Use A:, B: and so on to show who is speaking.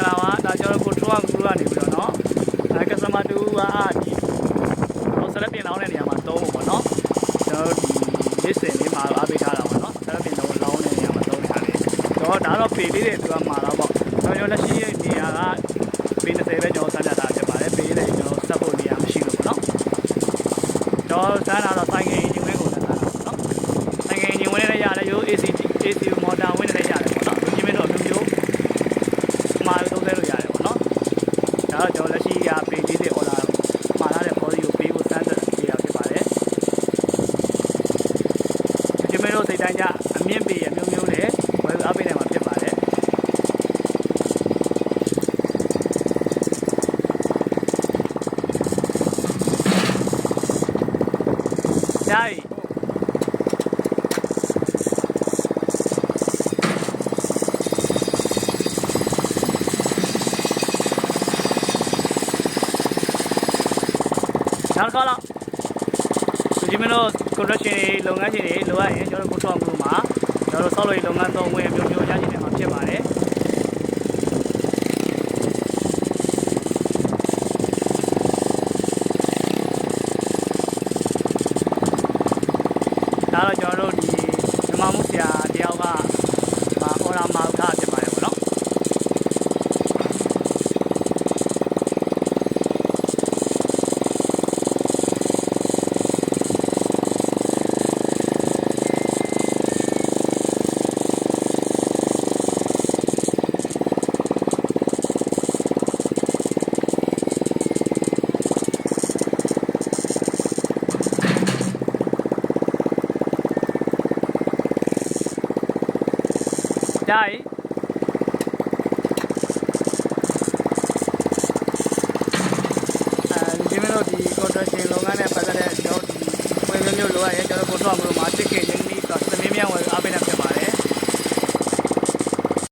A: င်္ဂလာပါဒါကျွန်တော်ကိုထွန်းအောင်ကူကနေပြီးတော့เนาะကစတမာတူကဒီဟိုဆက်လက်ပြင်လောင်းတဲ့နေရာမှာသုံးဖို့ပေါ့เนาะကျွန်တော်ဒီလစ်စင်လေးမှာအားပေးထားတာပေါ့เนาะဆက်လက်ပြင်လောင်းတဲ့နေရာမှာသုံးနေတာလေတော့ဒါတော့ပေလေးတွေသူကမှာတော့ပေါ့ကျွန်တော်လက်ရှိနေရာကပေ20ပဲကျွန်တော်စမ်းပြတာဖြစ်ပါတယ်ပေလေးကျွန်တော်စက်ဖို့နေရာမရှိလို့ပေါ့เนาะကျွန်တော်စမ်းတာတော့ဆိုင်ကင်အင်ဂျင်ဝင်းကိုစမ်းတာပေါ့เนาะဆိုင်ကင်အင်ဂျင်ဝင်းနဲ့ရတယ်ရိုး AC မော်တာဝင်းနဲ့ရတယ်ပေါ့เนาะဒီမင်းတော့မျိုးမှာသုံးလဲလို့ရတယ်ပေါ့နော်ဒါတော့ကျွန်တော်လက်ရှိကပေ40 order မှာထားတဲ့ body ကိုပေးဖို့စမ်းသပ်ပေးရဖြစ်ပါတယ်ဒီမင်းတို့စိတ်တိုင်းကြအမြင့်ပေအမျိုးမျိုးနဲ့ဝယ်အားပေးနိုင်မှာဖြစ်ပါတယ်ဂျိုင်းနောက်ခေါ်တော့ဒီမင်းတို့ construction လုပ်ငန်းရှင်တွေလိုအပ်ရင်ကျွန်တော်တို့ကိုထောက်မှုမှာကျွန်တော်တို့ဆောက်လုပ်ရေးလုပ်ငန်းသုံးဝင်မျိုးမျိုးရရှိနေမှာဖြစ်ပါတယ်ဒါတော့ကျွန်တော်တို့ဒီမြန်မာမှုဆရာတယောက်ကအော်ရာမာခဖြစ်ပါတယ်ပေါ့နော်ဂျိုင်းဒီမင်းတို့ဒီ construction လုပ်ငန်းနဲ့ပတ်သက်တဲ့ကျွန်တော်ဒီဝင်မျိုးလိုအပ်ရင်ကျွန်တော်ကိုထောက်မှုမှာတစ်ခေရင်းနှီးဆို